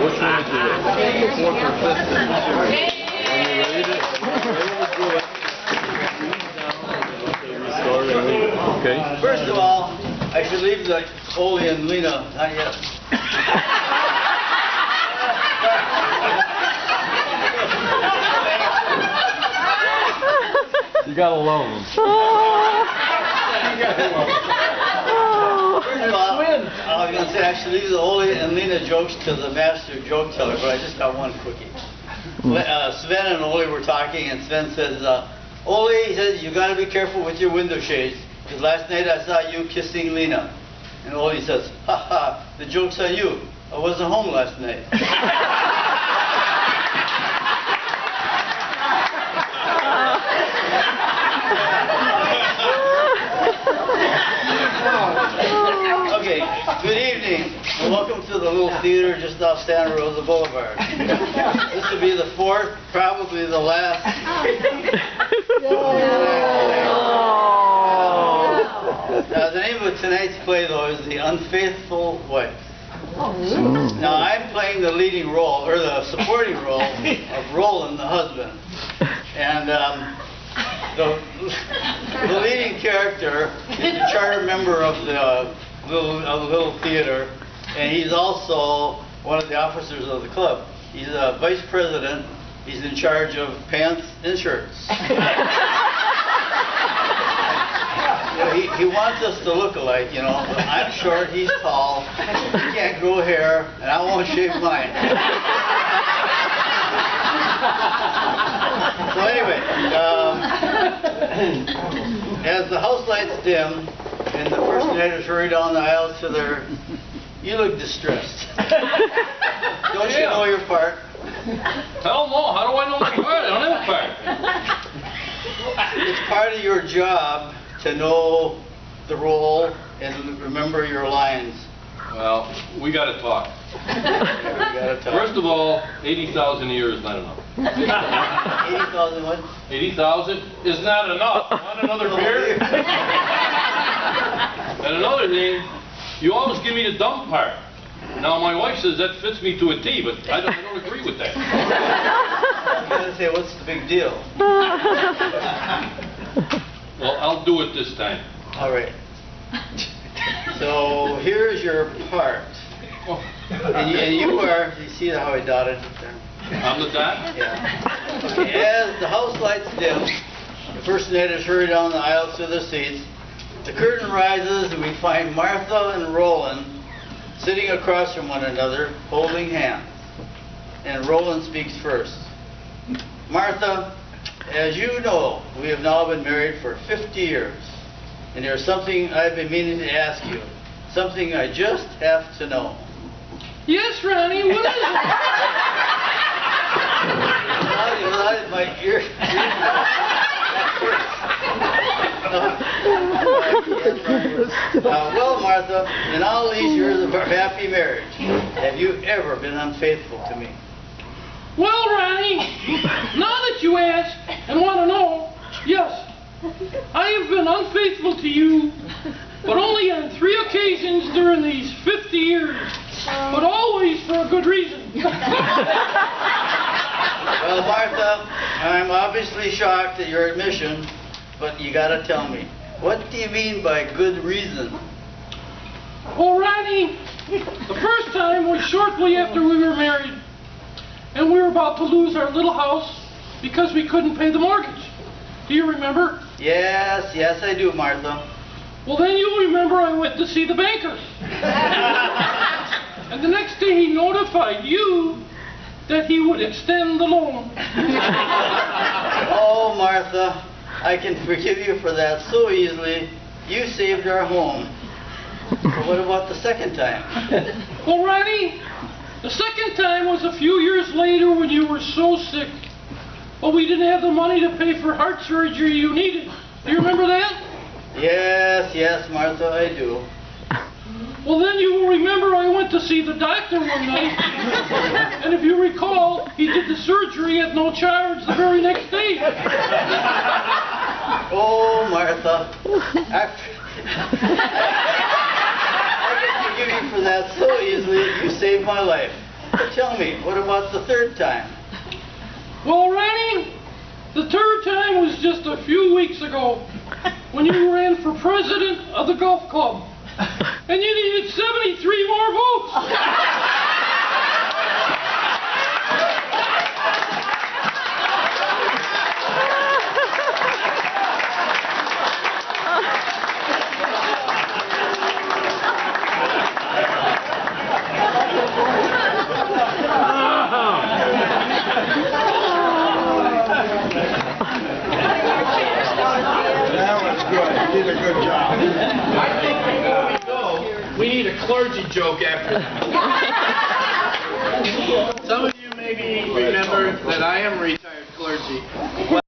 Which one is it? Fourth or fifth? Are you ready to do it? Okay. First of all, I should leave the Ole and Lena. Not yet. You got alone. First of all, I was going to say I should leave the Ole and Lena jokes to the master joke teller, but I just got one quickie. Sven and Ole were talking, and Sven says, Ole, he says, you got to be careful with your window shades, because last night I saw you kissing Lena. And Ole says, ha ha, the joke's on you. I wasn't home last night. Okay, good evening, and welcome to the little theater just off Santa Rosa Boulevard. This will be the fourth, probably the last. The name of tonight's play, though, is The Unfaithful Wife. Now, I'm playing the leading role, or the supporting role, of Roland, the husband. And the leading character is a charter member of the little theater, and he's also one of the officers of the club. He's a vice president. He's in charge of pants and shirts. He wants us to look alike, you know. I'm short, he's tall. He can't grow hair, and I won't shave mine. So anyway, as the house lights dim and the personators hurry down the aisle to their, you look distressed. Don't you know your part? Hell no, how do I know my part? I don't have a part. It's part of your job to know the role and remember your lines. Well, we got to talk. First of all, 80,000 a year is not enough. 80,000 what? 80,000 is not enough. Want another beer? And another thing, you always give me the dumb part. Now my wife says that fits me to a T, but I don't agree with that. I was going to say, what's the big deal? Well, I'll do it this time. All right. So here's your part. And you are, you see how I dotted it there? I'm the dot? Yeah. Okay, as the house lights dim, the personators hurry down the aisles to their seats. The curtain rises and we find Martha and Roland sitting across from one another, holding hands. And Roland speaks first. Martha, as you know, we have now been married for 50 years. And there's something I've been meaning to ask you. Something I just have to know. Yes, Ronnie, what is it? My ear. Well, Martha, in all these years of our happy marriage, have you ever been unfaithful to me? Well, Ronnie, now that you ask and want to know, yes, I have been unfaithful to you, but only on 3 occasions during these 50 years, but always for a good reason. Well, Martha, I'm obviously shocked at your admission, but you gotta tell me, what do you mean by good reason? Well, Ronnie, the first time was shortly after we were married, and we were about to lose our little house because we couldn't pay the mortgage. Do you remember? Yes, I do, Martha. Well, then you'll remember I went to see the banker. And the next day he notified you that he would extend the loan. Oh, Martha, I can forgive you for that so easily. You saved our home. But what about the second time? Well, Ronnie, the second time was a few years later when you were so sick. But we didn't have the money to pay for heart surgery you needed. Do you remember that? Yes, Martha, I do. Well, then you will remember I went to see the doctor one night. And if you recall, he did the surgery at no charge the very next day. Oh, Martha. I can forgive you for that so easily. saved my life. But tell me, what about the third time? Well, Randy, the third time was just a few weeks ago when you ran for president of the golf club. And you needed 73 more votes. That was good. You did a good job. I think before we go, we need a clergy joke after that. Some of you maybe remember that I am retired clergy.